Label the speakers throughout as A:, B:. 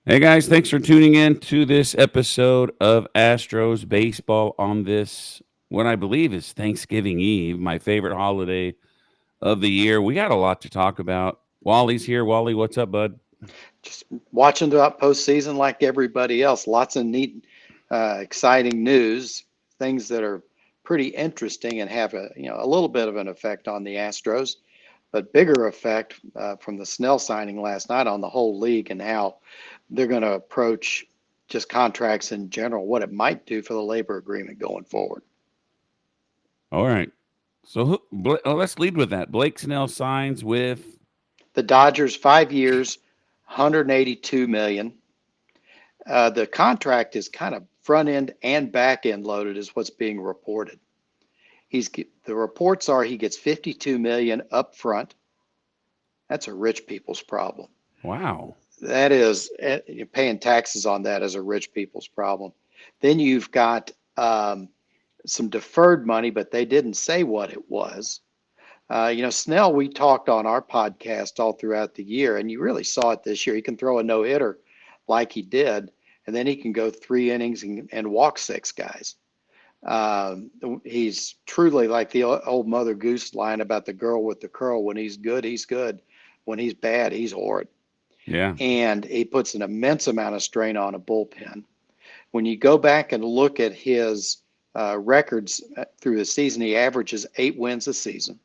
A: Hey guys, thanks for tuning in to this episode of Astros Baseball on this, what I believe is Thanksgiving Eve, my favorite holiday of the year. We got a lot to talk about. Wally's here. Wally, what's up, bud?
B: Just watching throughout postseason like everybody else. Lots of neat, exciting news, things that are pretty interesting and have a little bit of an effect on the Astros, but bigger effect from the Snell signing last night on the whole league and how they're going to approach just contracts in general, what it might do for the labor agreement going forward.
A: All right. So let's lead with that. Blake Snell signs with.
B: The Dodgers 5 years, 182 million. The contract is kind of front end and back end loaded, is what's being reported. He's the reports are he gets 52 million up front. That's a rich people's problem.
A: Wow.
B: That is paying taxes on that is a rich people's problem. Then you've got some deferred money, but they didn't say what it was. Snell, we talked on our podcast all throughout the year, and you really saw it this year. He can throw a no hitter like he did, and then he can go 3 innings and walk six guys. He's truly like the old Mother Goose line about the girl with the curl. When he's good, he's good. When he's bad, he's horrid.
A: Yeah.
B: And he puts an immense amount of strain on a bullpen. When you go back and look at his records through the season, he averages 8 wins a season.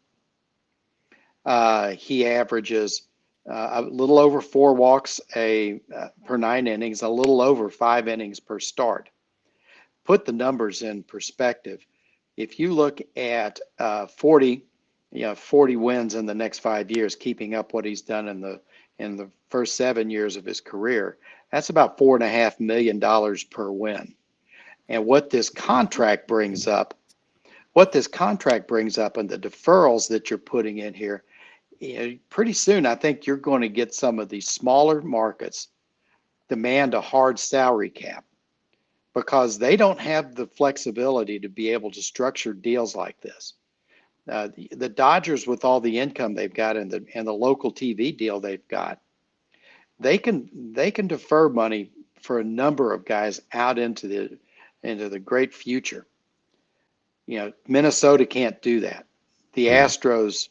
B: He averages a little over 4 walks per 9 innings, a little over 5 innings per start. Put the numbers in perspective. If you look at 40 wins in the next 5 years, keeping up what he's done in the first 7 years of his career, that's about $4.5 million per win. And what this contract brings up, and the deferrals that you're putting in here, pretty soon I think you're going to get some of these smaller markets demand a hard salary cap because they don't have the flexibility to be able to structure deals like this. The Dodgers, with all the income they've got and the local TV deal they've got, they can defer money for a number of guys out into the great future. Minnesota can't do that. The
A: Yeah.
B: Astros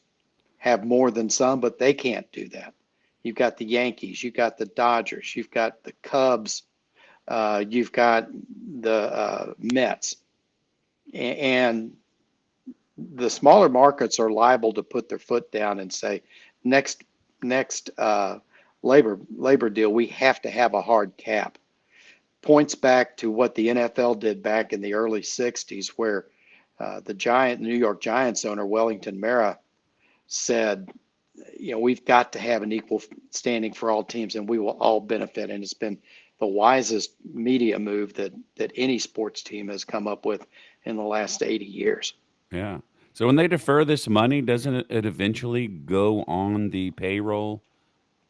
B: have more than some, but they can't do that. You've got the Yankees, you've got the Dodgers, you've got the Cubs, you've got the Mets, and the smaller markets are liable to put their foot down and say, next labor deal, we have to have a hard cap. Points back to what the NFL did back in the early '60s, where the New York Giants owner Wellington Mara said, we've got to have an equal standing for all teams, and we will all benefit. And it's been the wisest media move that any sports team has come up with in the last 80 years.
A: Yeah. So when they defer this money, doesn't it eventually go on the payroll,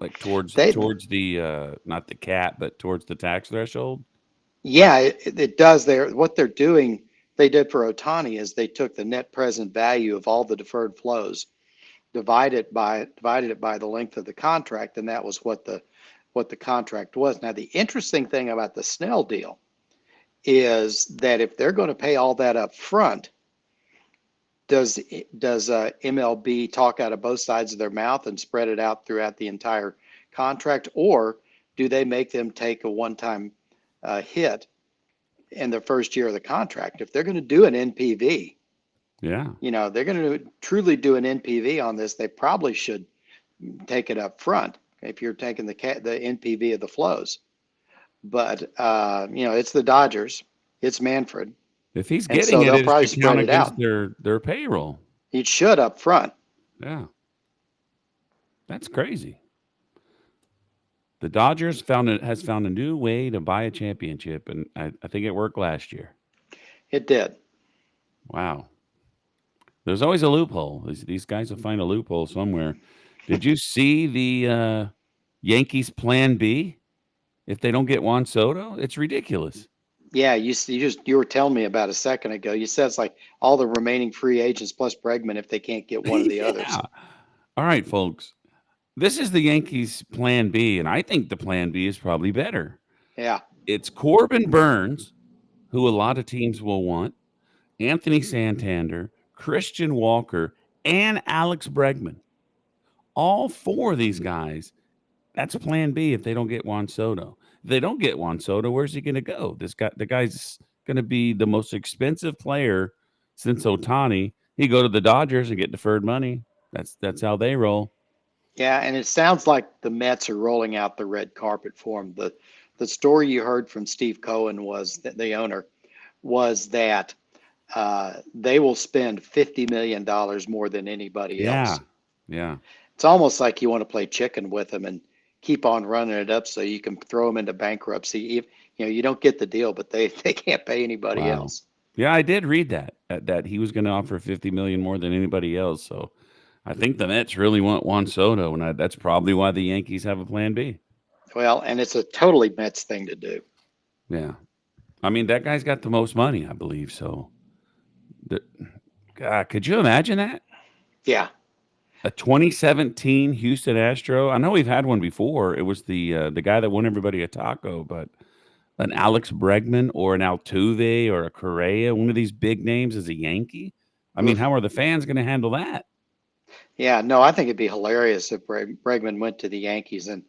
A: like towards
B: They,
A: towards the not the cap, but towards the tax threshold?
B: yeah, it does. What they're doing, they did for Otani is they took the net present value of all the deferred flows, divided it by the length of the contract, and that was what the contract was. Now, the interesting thing about the Snell deal is that if they're going to pay all that up front, does MLB talk out of both sides of their mouth and spread it out throughout the entire contract, or do they make them take a one-time hit in the first year of the contract? If they're going to do an NPV,
A: Yeah.
B: they're going to truly do an NPV on this, they probably should take it up front if you're taking the NPV of the flows. But it's the Dodgers, it's Manfred,
A: If he's
B: and
A: getting
B: so
A: it,
B: they'll
A: it
B: probably
A: should count
B: spread it
A: against
B: out.
A: their payroll.
B: It should up front.
A: Yeah. That's crazy. The Dodgers has found a new way to buy a championship, and I think it worked last year.
B: It did.
A: Wow. There's always a loophole. These guys will find a loophole somewhere. Did you see the Yankees plan B if they don't get Juan Soto? It's ridiculous.
B: Yeah, you were telling me about a second ago. You said it's like all the remaining free agents plus Bregman if they can't get one of the
A: Yeah.
B: others.
A: All right, folks. this is the Yankees' plan B, and I think the plan B is probably better.
B: Yeah.
A: It's Corbin Burns, who a lot of teams will want, Anthony Santander, Christian Walker, and Alex Bregman. All four of these guys, that's plan B if they don't get Juan Soto. If they don't get Juan Soto, where's he going to go? The guy's going to be the most expensive player since Otani. He go to the Dodgers and get deferred money. That's how they roll.
B: Yeah, and it sounds like the Mets are rolling out the red carpet for him. The story you heard from Steve Cohen was that the owner was that they will spend $50 million more than anybody
A: Yeah,
B: else.
A: yeah.
B: It's almost like you want to play chicken with them and keep on running it up so you can throw them into bankruptcy. You don't get the deal, but they can't pay anybody
A: Wow.
B: else.
A: Yeah, I did read that he was going to offer 50 million more than anybody else. So I think the Mets really want Juan Soto, and that's probably why the Yankees have a plan B.
B: Well, and it's a totally Mets thing to do.
A: Yeah, I mean that guy's got the most money, I believe. So, the, God, could you imagine that?
B: Yeah.
A: A 2017 Houston Astro. I know we've had one before. It was the guy that won everybody a taco, but an Alex Bregman or an Altuve or a Correa, one of these big names as a Yankee. I mean,
B: Oof.
A: how are the fans going to handle that?
B: Yeah. No, I think it'd be hilarious if Bregman went to the Yankees and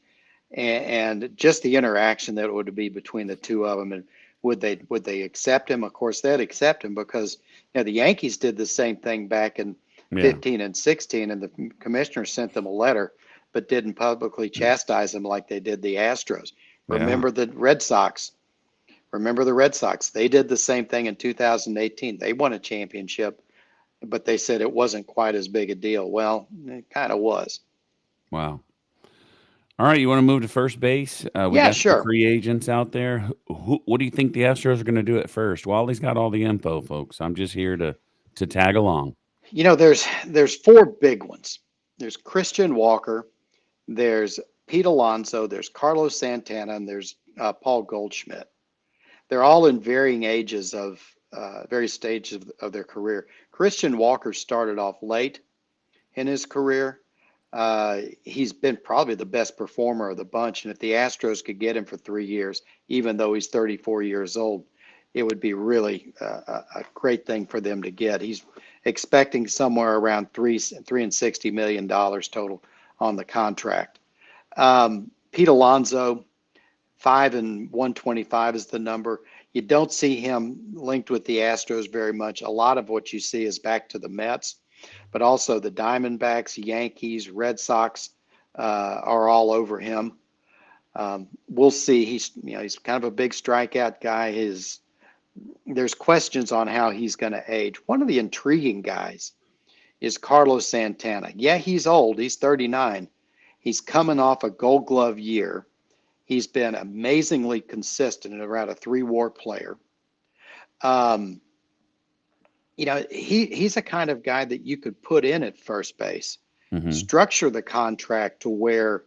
B: just the interaction that would be between the two of them, and would they accept him? Of course they'd accept him because the Yankees did the same thing back in
A: Yeah,
B: 15 and 16, and the commissioner sent them a letter but didn't publicly chastise them like they did the Astros.
A: yeah.
B: Remember the Red Sox, they did the same thing in 2018. They won a championship, but they said it wasn't quite as big a deal. Well, it kind of was.
A: Wow. All right, you want to move to first base? We
B: Yeah,
A: got some
B: sure.
A: free agents out there. What do you think the Astros are going to do at first? Wally's got all the info, folks. I'm just here to tag along.
B: There's four big ones. There's Christian Walker, there's Pete Alonso, there's Carlos Santana, and there's Paul Goldschmidt. They're all in varying ages of various stages of their career. Christian Walker started off late in his career. He's been probably the best performer of the bunch, and if the Astros could get him for 3 years, even though he's 34 years old, it would be really a great thing for them to get. He's expecting somewhere around three and $60 million total on the contract. Pete Alonso, 5 and 125 is the number. You don't see him linked with the Astros very much. A lot of what you see is back to the Mets, but also the Diamondbacks, Yankees, Red Sox are all over him. We'll see. He's kind of a big strikeout guy. There's questions on how he's going to age. One of the intriguing guys is Carlos Santana. Yeah, he's old. He's 39. He's coming off a Gold Glove year. He's been amazingly consistent and around a 3 WAR player. Um, he's a kind of guy that you could put in at first base,
A: Hmm.
B: structure the contract to where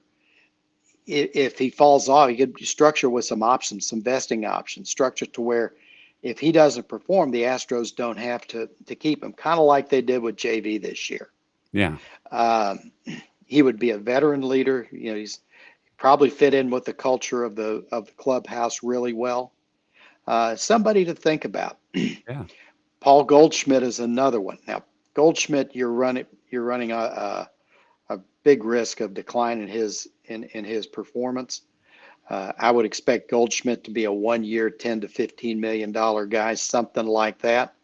B: if he falls off, you could structure with some options, some vesting options, structure to where if he doesn't perform, the Astros don't have to keep him, kind of like they did with JV this year.
A: Yeah.
B: Um, he would be a veteran leader. He's probably fit in with the culture of the clubhouse really well. Somebody to think about.
A: Yeah.
B: Paul Goldschmidt is another one. Now, Goldschmidt, you're running a big risk of decline in his performance. I would expect Goldschmidt to be a 1 year, $10 to $15 million guy, something like that.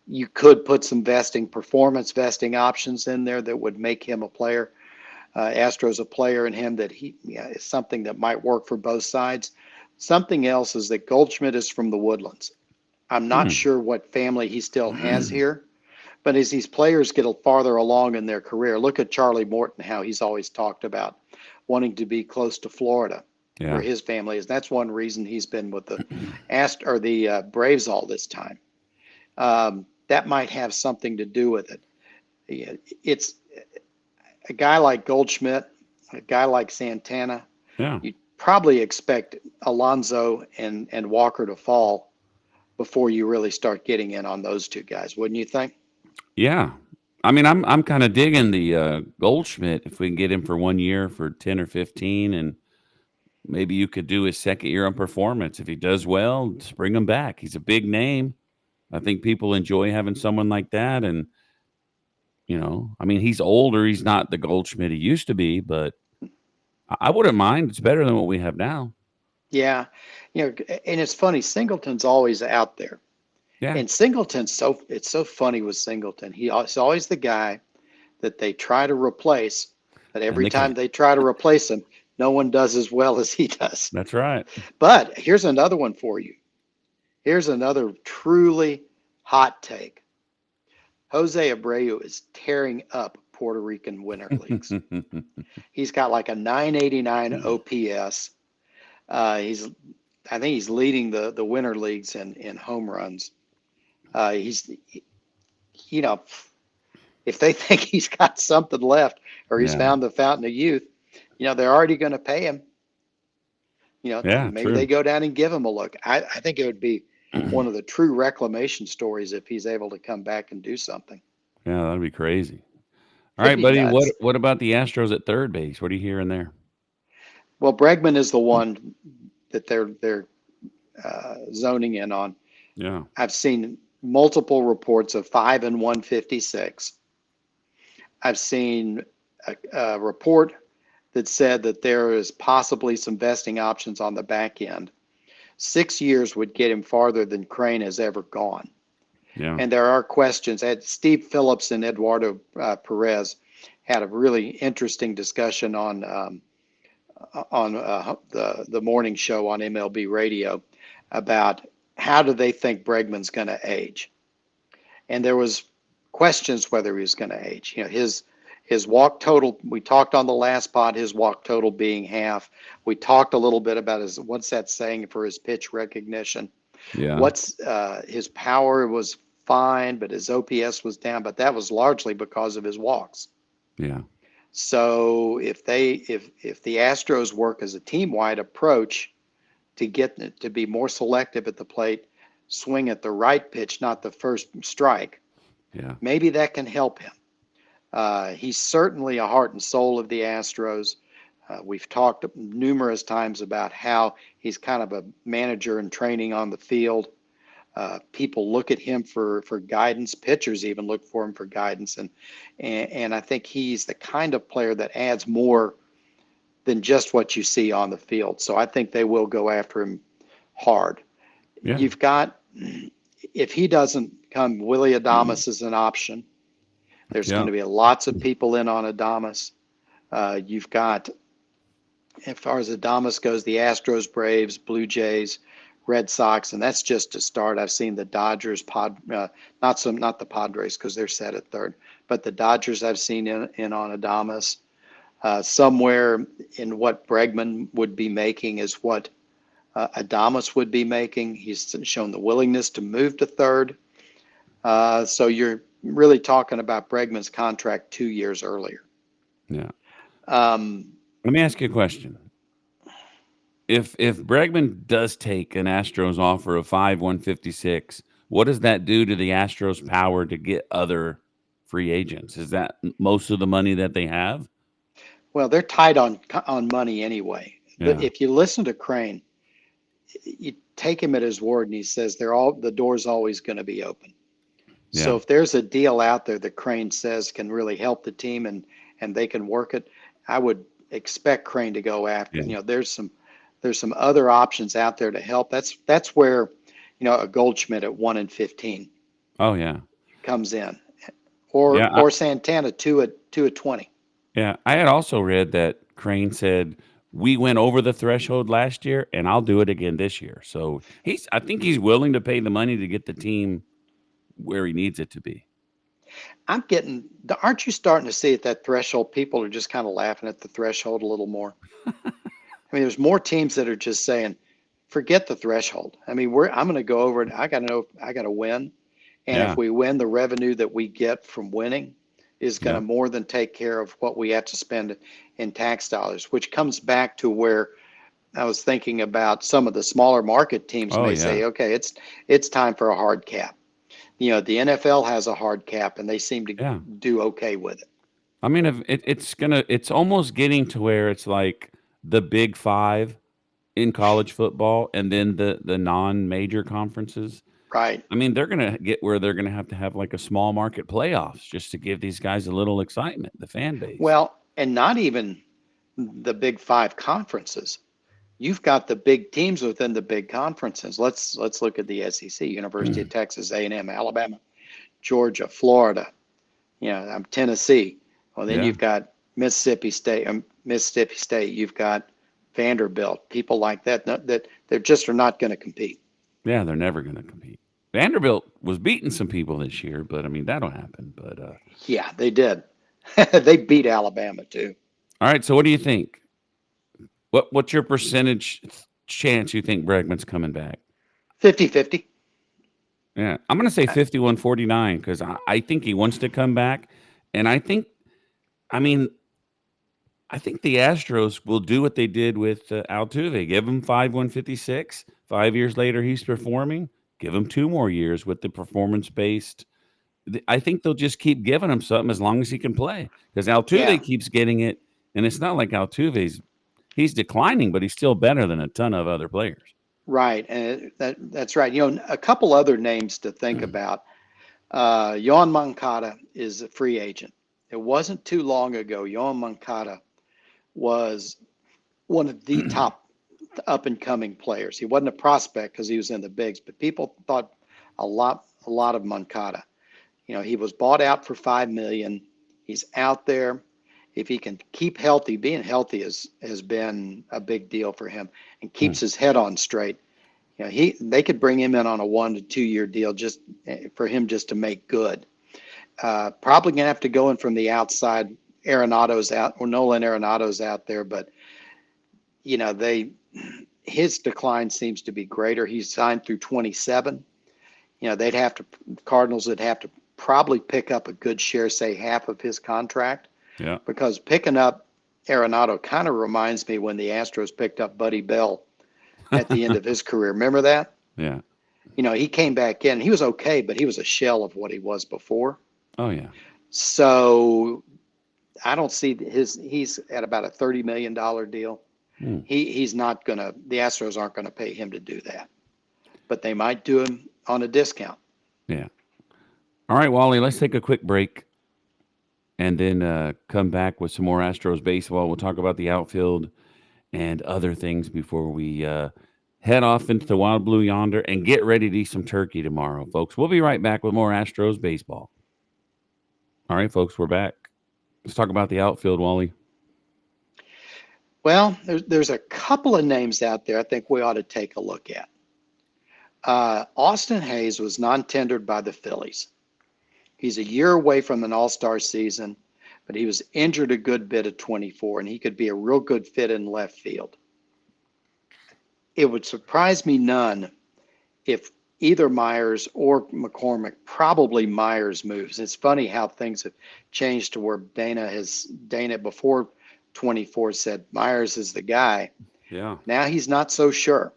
B: You could put some performance vesting options in there that would make him a player. Astros a player in him that is something that might work for both sides. Something else is that Goldschmidt is from the Woodlands. I'm not
A: Hmm.
B: sure what family he still has here, but as these players get farther along in their career, look at Charlie Morton, how he's always talked about wanting to be close to Florida, where
A: Yeah.
B: his family is. That's one reason he's been with the Braves all this time. That might have something to do with it. Yeah, it's a guy like Goldschmidt, a guy like Santana.
A: Yeah.
B: You probably expect Alonso and Walker to fall before you really start getting in on those two guys, wouldn't you think?
A: Yeah. I mean, I'm kind of digging the Goldschmidt if we can get him for 1 year for 10 or 15, and maybe you could do his second year on performance. If he does well, just bring him back. He's a big name. I think people enjoy having someone like that, and I mean, he's older. He's not the Goldschmidt he used to be, but I wouldn't mind. It's better than what we have now.
B: Yeah, and it's funny. Singleton's always out there,
A: Yeah,
B: and Singleton's it's so funny with Singleton. He's always the guy that they try to replace, but
A: and
B: every
A: they
B: time
A: can't.
B: they try to replace him, no one does as well as he does.
A: That's right.
B: But here's another one for you. Here's another truly hot take. Jose Abreu is tearing up Puerto Rican winter leagues. He's got like a 989 OPS. He's I think he's leading the winter leagues in home runs. He's you know if they think he's got something left or he's
A: Yeah,
B: found the fountain of youth, they're already going to pay him.
A: yeah,
B: Maybe they
A: true.
B: go down and give him a look. I think it would be one of the true reclamation stories if he's able to come back and do something.
A: Yeah, that'd be crazy. All
B: It'd
A: right,
B: be
A: buddy. What
B: nuts.
A: what about the Astros at third base? What are you hearing there?
B: Well, Bregman is the one that they're zoning in on.
A: Yeah,
B: I've seen multiple reports of 5 and 156. I've seen a report that said that there is possibly some vesting options on the back end. 6 years would get him farther than Crane has ever gone.
A: yeah,
B: And there are questions. Steve Phillips and Eduardo Perez had a really interesting discussion on the morning show on MLB Radio about how do they think Bregman's going to age, and there was questions whether he was going to age. His walk total. We talked on the last pod, his walk total being half. We talked a little bit about what's that saying for his pitch recognition.
A: yeah,
B: What's his power was fine, but his OPS was down. But that was largely because of his walks.
A: yeah,
B: So if the Astros work as a team wide approach to get to be more selective at the plate, swing at the right pitch, not the first strike,
A: yeah,
B: maybe that can help him. He's certainly a heart and soul of the Astros. We've talked numerous times about how he's kind of a manager in training on the field. People look at him for guidance. Pitchers even look for him for guidance, and I think he's the kind of player that adds more than just what you see on the field. So I think they will go after him hard.
A: yeah,
B: You've got If he doesn't come, Willie Adames is an option. There's going
A: yeah.
B: to be lots of people in on Adames. You've got, as far as Adames goes, the Astros, Braves, Blue Jays, Red Sox, and that's just to start. I've seen the Dodgers, not the Padres because they're set at third, but the Dodgers I've seen in on Adames. Somewhere in what Bregman would be making is what Adames would be making. He's shown the willingness to move to third. So you're really talking about Bregman's contract 2 years earlier.
A: Yeah.
B: Um,
A: Let me ask you a question. If Bregman does take an Astros offer of 5/156, what does that do to the Astros' power to get other free agents? Is that most of the money that they have?
B: well, they're tight on money anyway.
A: Yeah.
B: If you listen to Crane, you take him at his word, and he says the door's always going to be open. So
A: Yeah.
B: if there's a deal out there that Crane says can really help the team and they can work it, I would expect Crane to go after.
A: Yeah.
B: There's some other options out there to help. That's where a Goldschmidt at 1 and 15
A: Oh yeah.
B: comes in,
A: Yeah.
B: or Santana two at 20.
A: Yeah. I had also read that Crane said we went over the threshold last year and I'll do it again this year. So I think he's willing to pay the money to get the team where he needs it to be.
B: Aren't you starting to see at that threshold? People are just kind of laughing at the threshold a little more. I mean, there's more teams that are just saying, forget the threshold. I mean, I'm going to go over it. I got to know I got to win. And if
A: Yeah.
B: we win, the revenue that we get from winning is going to
A: Yeah.
B: more than take care of what we have to spend in tax dollars, which comes back to where I was thinking about some of the smaller market teams
A: Oh
B: may
A: yeah.
B: say, okay, it's time for a hard cap. The NFL has a hard cap, and they seem to
A: Yeah.
B: do okay with it.
A: I mean, if it's almost getting to where it's like the Big Five in college football, and then the non-major conferences.
B: Right.
A: I mean, they're gonna get where they're gonna have to have like a small market playoffs just to give these guys a little excitement, the fan base.
B: Well, and not even the big five conferences. You've got the big teams within the big conferences. Let's look at the SEC: University of Texas, A&M, Alabama, Georgia, Florida. Tennessee. Well, then
A: Yeah,
B: you've got Mississippi State. Mississippi State. You've got Vanderbilt. People like that that they just are not going to compete.
A: yeah, they're never gonna compete. Vanderbilt was beating some people this year, but I mean that'll happen. But
B: Yeah, they did. They beat Alabama too.
A: all right, so what do you think? What's your percentage chance you think Bregman's coming back?
B: 50-50.
A: Yeah, I'm gonna say 51-49 because I think he wants to come back, and I mean I think the Astros will do what they did with Altuve. Give him 5-156. 5 years later, he's performing. Give him 2 more years with the performance based. I think they'll just keep giving him something as long as he can play because
B: Yeah,
A: Altuve keeps getting it, and it's not like he's declining, but he's still better than a ton of other players.
B: right. And that's right. A couple other names to think about. Yohan Moncada is a free agent. It wasn't too long ago. Yohan Moncada was one of the top up and coming players. He wasn't a prospect because he was in the bigs, but people thought a lot of Moncada. He was bought out for 5 million. He's out there. If he can keep healthy, being healthy has been a big deal for him, and
A: Hmm.
B: keeps his head on straight. They could bring him in on a 1 to 2 year deal just for him just to make good. Probably gonna have to go in from the outside. Arenado's out, or Nolan Arenado's out there, but they his decline seems to be greater. He's signed through 27. They'd have to Cardinals would have to probably pick up a good share, say half of his contract,
A: Yeah.
B: because picking up Arenado kind of reminds me when the Astros picked up Buddy Bell at the end of his career. Remember that?
A: Yeah.
B: He came back in. He was okay, but he was a shell of what he was before.
A: Oh yeah.
B: So I don't see he's at about a $30 million deal.
A: Hmm.
B: He's not gonna. The Astros aren't gonna pay him to do that, but they might do him on a discount.
A: Yeah. All right, Wally. Let's take a quick break and then come back with some more Astros baseball. We'll talk about the outfield and other things before we head off into the wild blue yonder and get ready to eat some turkey tomorrow, folks. We'll be right back with more Astros baseball. All right, folks, we're back. Let's talk about the outfield, Wally.
B: Well, there's a couple of names out there I think we ought to take a look at. Austin Hayes was non-tendered by the Phillies. He's a year away from an all-star season, but he was injured a good bit at 24, and he could be a real good fit in left field. It would surprise me none if either Myers or McCormick, probably Myers, moves. It's funny how things have changed to where Dana before 24 said Myers is the guy.
A: Yeah.
B: Now he's not so sure.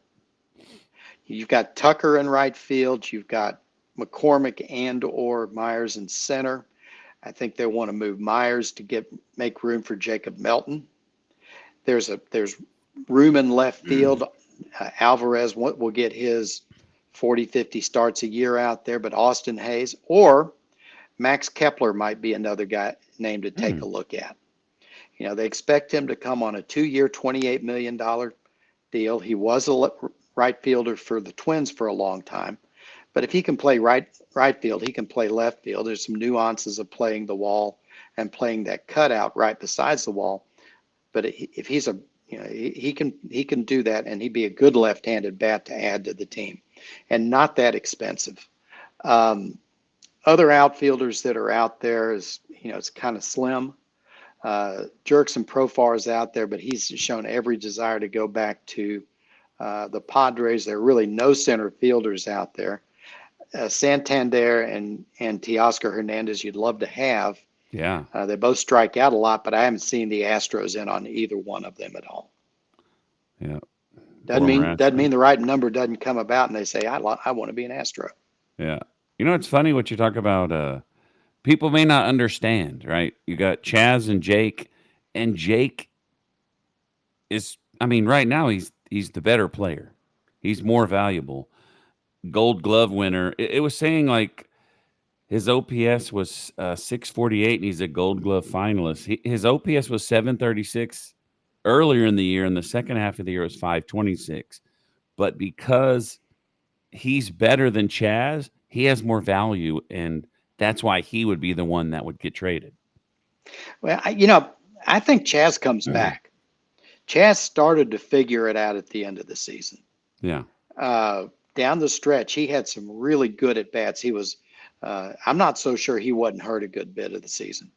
B: You've got Tucker in right field. You've got McCormick and or Myers in center. I think they want to move Myers to make room for Jacob Melton. There's room in left field. Alvarez will get his 40, 50 starts a year out there, but Austin Hayes or Max Kepler might be another guy name to take a look at. They expect him to come on a 2-year, $28 million deal. He was a right fielder for the Twins for a long time, but if he can play right field, he can play left field. There's some nuances of playing the wall and playing that cutout right besides the wall. But if he's he can do that, and he'd be a good left-handed bat to add to the team, and not that expensive. Other outfielders that are out there is it's kind of slim. Jerkson Profar is out there, but he's shown every desire to go back to the Padres. There are really no center fielders out there. Santander and Teoscar Hernandez, you'd love to have.
A: Yeah.
B: They both strike out a lot, but I haven't seen the Astros in on either one of them at all.
A: Yeah.
B: Doesn't
A: Former
B: mean
A: Astro.
B: the right number doesn't come about, and they say I want to be an Astro.
A: Yeah. It's funny what you talk about. People may not understand, right? You got Chaz and Jake is. I mean, right now he's the better player. He's more valuable. Gold Glove winner. It was saying like his OPS was 648, and he's a Gold Glove finalist. His OPS was 736 earlier in the year, and the second half of the year was 526. But because he's better than Chaz, he has more value, and that's why he would be the one that would get traded.
B: Well, I think Chaz comes back. Chaz started to figure it out at the end of the season.
A: Yeah,
B: Uh, Down the stretch, he had some really good at bats. I'm not so sure he wasn't hurt a good bit of the season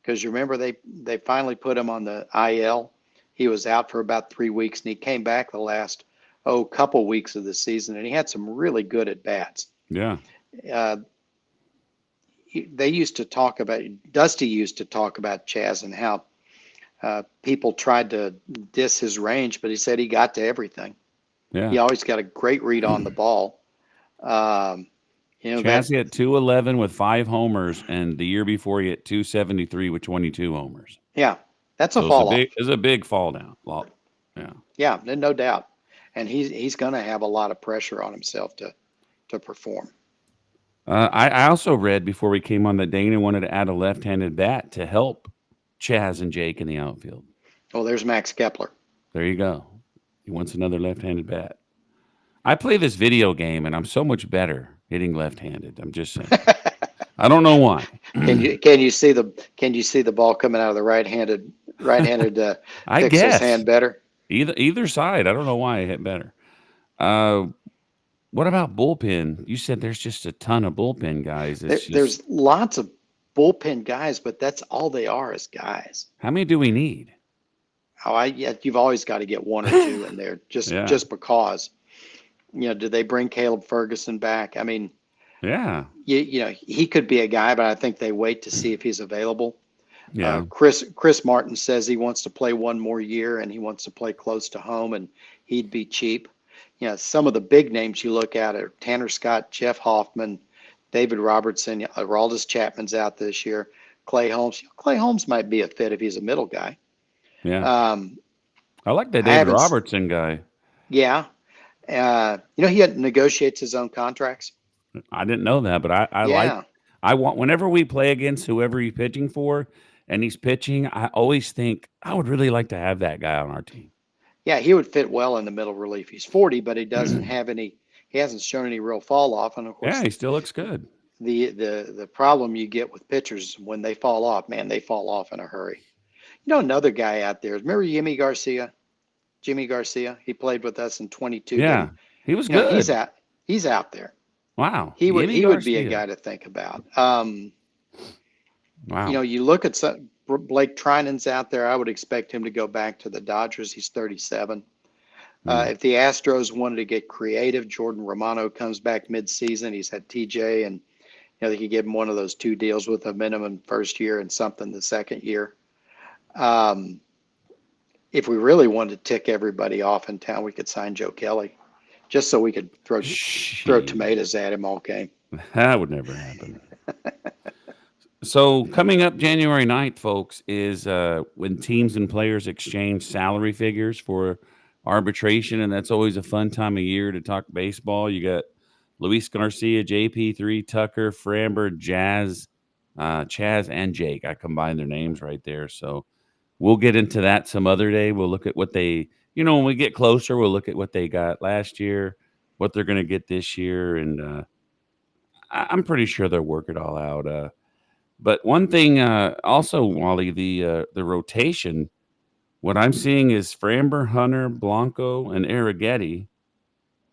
B: because you remember they finally put him on the IL. He was out for about 3 weeks and he came back the last couple weeks of the season and he had some really good at bats.
A: yeah,
B: Uh, they used to talk about Dusty used to talk about Chaz and how people tried to diss his range, but he said he got to everything.
A: yeah.
B: He always got a great read on the ball. Um, that
A: Chaz hit 211 with 5 homers, and the year before he hit 273 with 22 homers.
B: yeah, that's a
A: So
B: fall off.
A: it's a big fall down. Yeah.
B: Yeah, no doubt. And he's going to have a lot of pressure on himself to perform.
A: I also read before we came on that Dana wanted to add a left-handed bat to help Chaz and Jake in the outfield.
B: Oh, there's Max Kepler.
A: There you go. He wants another left-handed bat. I play this video game, and I'm so much better hitting left-handed. I'm just saying. I don't know why.
B: Can you see the ball coming out of the right handed
A: I
B: pixel's
A: guess
B: hand better?
A: either side. I don't know why I hit better. Uh, what about bullpen? You said there's just a ton of bullpen guys. It's just
B: There's lots of bullpen guys, but that's all they are is guys.
A: how many do we need?
B: Yeah, you've always got to get one or two in there
A: Yeah,
B: just because. Did they bring Caleb Ferguson back? I mean,
A: yeah,
B: he could be a guy, but I think they wait to see if he's available.
A: yeah,
B: Chris Martin says he wants to play one more year and he wants to play close to home and he'd be cheap. Some of the big names you look at are Tanner Scott, Jeff Hoffman, David Robertson, Aroldis Chapman's out this year, Clay Holmes. Clay Holmes might be a fit if he's a middle guy.
A: yeah.
B: Um,
A: I like that
B: I
A: David
B: haven't,
A: Robertson guy.
B: yeah. He negotiates his own contracts.
A: I didn't know that, but I like.
B: Yeah.
A: I want whenever we play against whoever he's pitching for, and he's pitching. I always think I would really like to have that guy on our team.
B: Yeah, he would fit well in the middle relief. He's 40, but he hasn't shown any real fall off. And of
A: Yeah,
B: course,
A: he still looks good.
B: the problem you get with pitchers when they fall off, man, they fall off in a hurry. Another guy out there. Remember Jimmy Garcia? Jimmy Garcia. He played with us in 22.
A: Yeah, he was
B: He's
A: good.
B: out. He's out there.
A: Wow, Yimi
B: He would be a
A: Garcia.
B: guy to think about.
A: Wow.
B: You look at Blake Trinan's out there. I would expect him to go back to the Dodgers. He's 37.
A: Yeah.
B: If the Astros wanted to get creative, Jordan Romano comes back mid-season. He's had TJ, and they could give him one of those two deals with a minimum first year and something the second year. Um, if we really wanted to tick everybody off in town, we could sign Joe Kelly, just so we could throw
A: She.
B: tomatoes at him all game.
A: That would never happen. So coming up January 9th, folks, is when teams and players exchange salary figures for arbitration, and that's always a fun time of year to talk baseball. You got Luis Garcia, JP3, Tucker, Framber, Chaz, and Jake. I combined their names right there. So we'll get into that some other day. We'll look at what when we get closer, we'll look at what they got last year, what they're going to get this year, and I'm pretty sure they'll work it all out. But one thing, also, Wally, the rotation. What I'm seeing is Framber, Hunter, Blanco, and Arrighetti,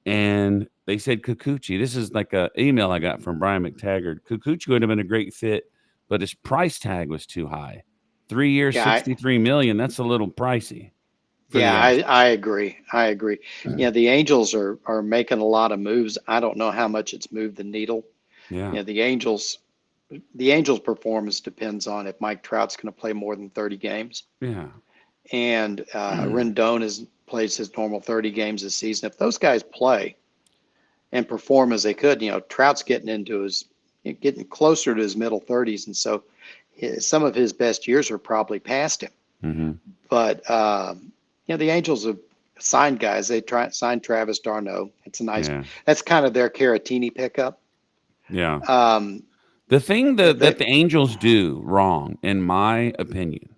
A: and they said Kikuchi. This is like a email I got from Brian McTaggart. Kikuchi would have been a great fit, but his price tag was too high. 3 years,
B: Yeah,
A: 63 million. That's a little pricey for the
B: yeah,
A: Astros.
B: I agree. I agree. The Angels are making a lot of moves. I don't know how much it's moved the needle.
A: Yeah,
B: The Angels' performance depends on if Mike Trout's going to play more than 30 games,
A: yeah,
B: and Rendon plays his normal 30 games this season. If those guys play, and perform as they could. Trout's getting closer to his middle 30s, and so some of his best years are probably past him.
A: Mm-hmm.
B: But the Angels have signed guys. They signed Travis d'Arnaud. It's a nice.
A: Yeah.
B: That's kind of their Caratini pickup.
A: Yeah.
B: Um,
A: The thing that
B: they,
A: the Angels do wrong, in my opinion,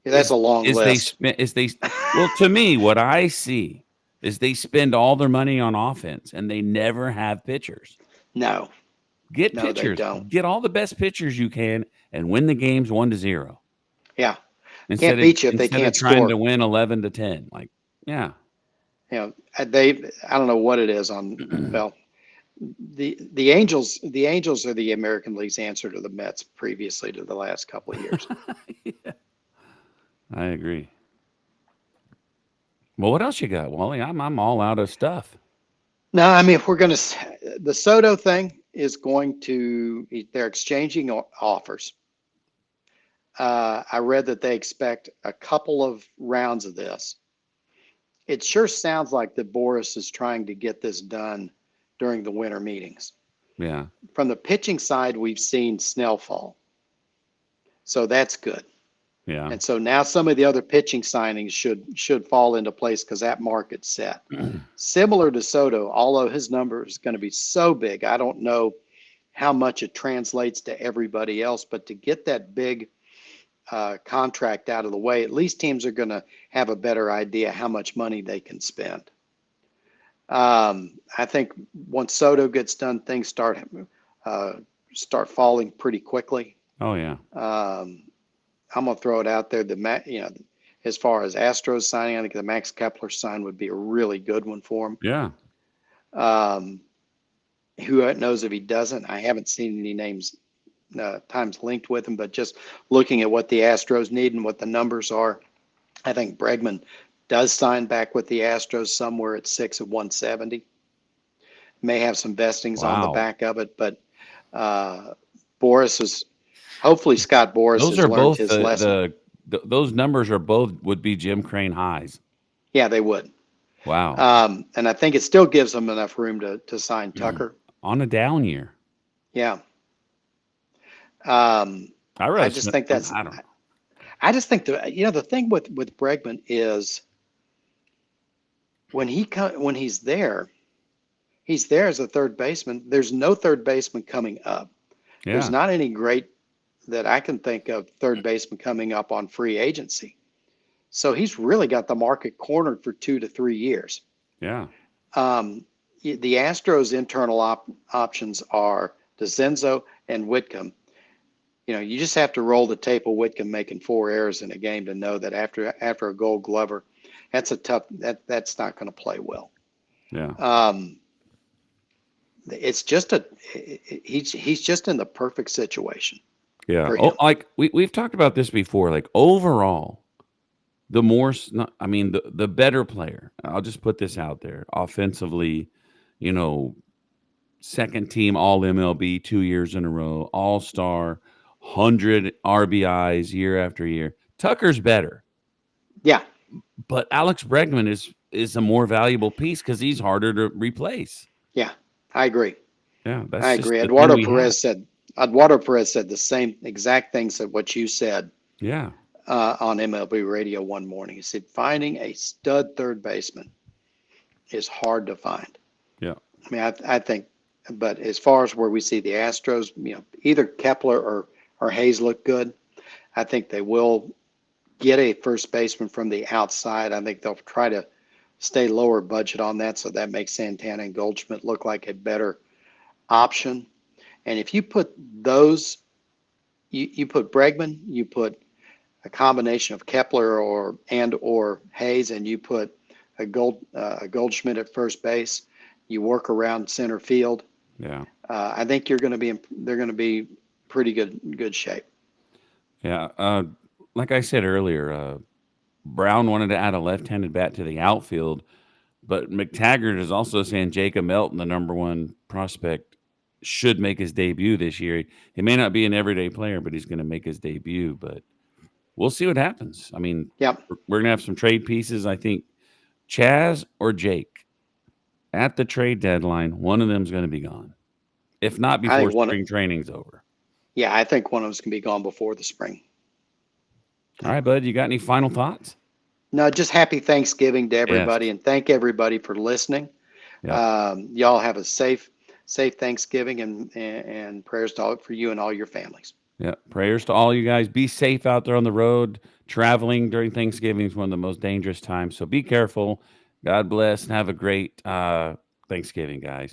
B: that's a long
A: is they
B: list.
A: spend is they well, to me, what I see is they spend all their money on offense and they never have pitchers.
B: No,
A: Get
B: no, they
A: pitchers.
B: don't.
A: Get all the best pitchers you can and win the games 1-0
B: Yeah,
A: instead
B: can't
A: of
B: beat you if they
A: instead of
B: can't
A: trying to
B: score.
A: win 11-10. Like, yeah.
B: I don't know what it is on. Well, the Angels are the American League's answer to the Mets previously to the last couple of years.
A: Yeah, I agree. Well, what else you got, Wally? I'm all out of stuff.
B: No, I mean, if we're going to, the Soto thing is going to, they're exchanging offers. I read that they expect a couple of rounds of this. It sure sounds like that Boris is trying to get this done during the winter meetings.
A: Yeah.
B: From the pitching side, we've seen Snell fall. So that's good.
A: Yeah.
B: And so now some of the other pitching signings should fall into place because that market's set. Similar to Soto, although his number is going to be so big, I don't know how much it translates to everybody else. But to get that big contract out of the way, at least teams are going to have a better idea how much money they can spend. I think once Soto gets done, things start falling pretty quickly.
A: Oh yeah.
B: I'm gonna throw it out there. As far as Astros signing, I think the Max Kepler sign would be a really good one for him.
A: Yeah.
B: Who knows if he doesn't? I haven't seen any names times linked with him, but just looking at what the Astros need and what the numbers are, I think Bregman does sign back with the Astros somewhere at 6 of 170. May have some vestings on the
A: Wow.
B: back of it, but Boris is hopefully Scott Boris
A: Those
B: has
A: are
B: learned
A: both
B: his lesson.
A: those numbers are both would be Jim Crane highs.
B: Yeah, they would.
A: Wow.
B: And I think it still gives them enough room to sign Tucker.
A: On a down year.
B: Yeah.
A: I
B: I
A: really
B: just think that's.
A: I don't know.
B: I just think the thing with Bregman is when he's there as a third baseman. There's no third baseman coming up. There's
A: Yeah.
B: not any great that I can think of third baseman coming up on free agency. So he's really got the market cornered for 2 to 3 years.
A: Yeah.
B: The Astros' internal options are DeCenzo and Whitcomb. You just have to roll the tape of Whitcomb making 4 errors in a game to know that after a Gold Glover, that's that's not going to play well.
A: Yeah.
B: It's just he's just in the perfect situation
A: Yeah.
B: for
A: Oh,
B: him.
A: like we've talked about this before. Like overall, I mean, the better player. I'll just put this out there. Offensively, you know, second team All MLB 2 years in a row, All Star, 100 RBIs year after year. Tucker's better,
B: Yeah,
A: but Alex Bregman is a more valuable piece because he's harder to replace.
B: yeah, I agree.
A: Yeah,
B: I
A: that's just
B: agree.
A: the thing we have.
B: Eduardo Perez said the same exact things that what you said
A: Yeah,
B: on MLB radio one morning. He said finding a stud third baseman is hard to find.
A: yeah,
B: I mean, I think, but as far as where we see the Astros, either Kepler or Hayes look good. I think they will get a first baseman from the outside. I think they'll try to stay lower budget on that, so that makes Santana and Goldschmidt look like a better option. And if you put those, you put Bregman, you put a combination of Kepler or Hayes, and you put a Goldschmidt at first base. You work around center field.
A: yeah,
B: I think they're going to be pretty good shape.
A: yeah. Like I said earlier, Brown wanted to add a left-handed bat to the outfield, but McTaggart is also saying Jacob Melton, the number one prospect, should make his debut this year. He may not be an everyday player, but he's going to make his debut. But we'll see what happens. I mean,
B: Yep.
A: we're going to have some trade pieces. I think Chaz or Jake. at the trade deadline, one of them's going to be gone, if not
B: I
A: before
B: think one,
A: spring training's over.
B: yeah, I think one of them's going to be gone before the spring.
A: All right, bud. You got any final thoughts?
B: No, just happy Thanksgiving to
A: Yes.
B: everybody, and thank everybody for listening.
A: Yep.
B: Y'all have a safe Thanksgiving, and prayers to all, for you and all your families.
A: Yep. Prayers to all you guys. Be safe out there on the road. Traveling during Thanksgiving is one of the most dangerous times. So be careful. God bless and have a great Thanksgiving, guys.